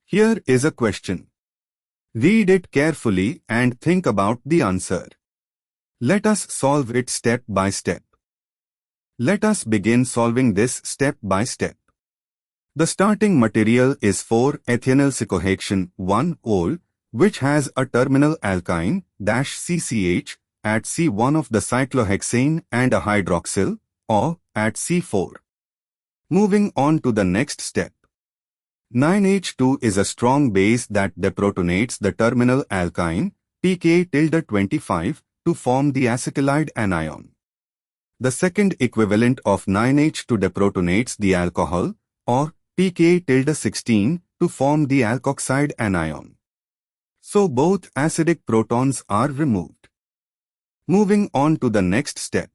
Here is a question. Read it carefully and think about the answer. Let us solve it step by step. Let us begin solving this step by step. The starting material is 4-ethylcyclohexane 1-ol, which has a terminal alkyne -CCH at C1 of the cyclohexane and a hydroxyl or at C4. Moving on to the next step. NaNH2 is a strong base that deprotonates the terminal alkyne pK-25 to form the acetylide anion. The second equivalent of NaNH2 deprotonates the alcohol or pK-16 to form the alkoxide anion. So both acidic protons are removed. Moving on to the next step.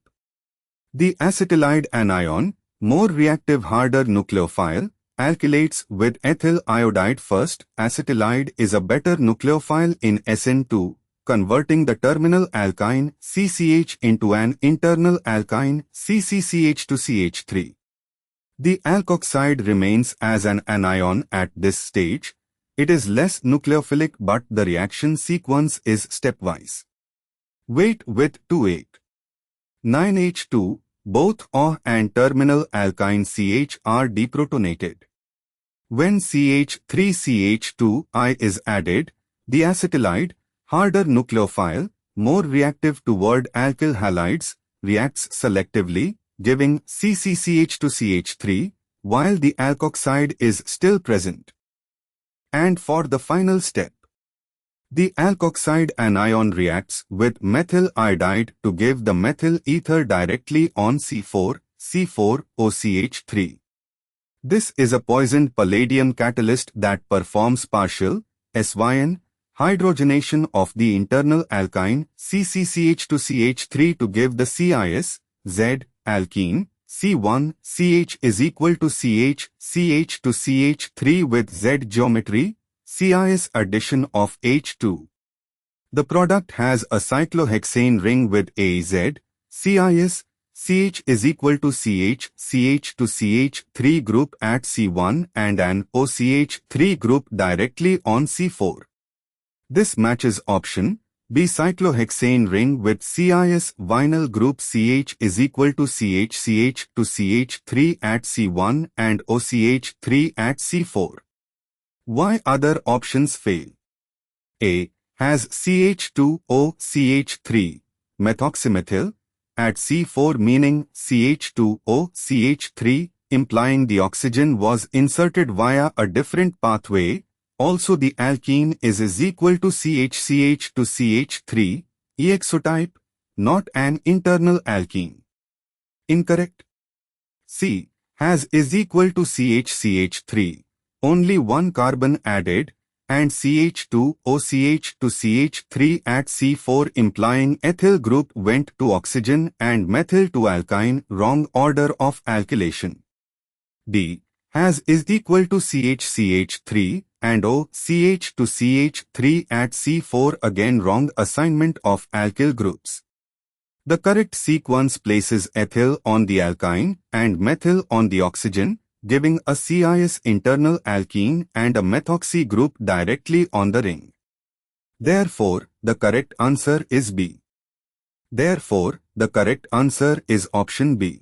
The acetylide anion, more reactive harder nucleophile, alkylates with ethyl iodide first. Acetylide is a better nucleophile in SN2, converting the terminal alkyne CCH into an internal alkyne CCCH to CH3. The alkoxide remains as an anion at this stage. It is less nucleophilic, but the reaction sequence is stepwise. Wait with 2-8. NaNH2, both OH and terminal alkyne CH are deprotonated. When CH3CH2I is added, the acetylide, harder nucleophile, more reactive toward alkyl halides, reacts selectively, giving CCCH to CH3, while the alkoxide is still present. And for the final step, the alkoxide anion reacts with methyl iodide to give the methyl ether directly on C4, C4OCH3. This is a poisoned palladium catalyst that performs partial SYN hydrogenation of the internal alkyne CCCH to CH3 to give the CIS Z alkene C1 CH is equal to CH to CH3 with Z geometry, CIS addition of H2. The product has a cyclohexane ring with AZ, CIS, CH is equal to CH to CH3 group at C1 and an OCH3 group directly on C4. This matches option B. Cyclohexane ring with CIS vinyl group CH is equal to CH to CH3 at C1 and OCH3 at C4. Why other options fail? A. Has CH2O CH3 methoxymethyl at C4, meaning CH2O CH3, implying the oxygen was inserted via a different pathway. Also, the alkene is equal to CH to CH3, exotype, not an internal alkene. Incorrect. C. Has is equal to CH3, only one carbon added, and CH2OCH to CH3 at C4, implying ethyl group went to oxygen and methyl to alkyne, wrong order of alkylation. D. Has is equal to CH3 and OCH to CH3 at C4, again wrong assignment of alkyl groups. The correct sequence places ethyl on the alkyne and methyl on the oxygen, giving a CIS internal alkene and a methoxy group directly on the ring. Therefore, the correct answer is B. Therefore, the correct answer is option B.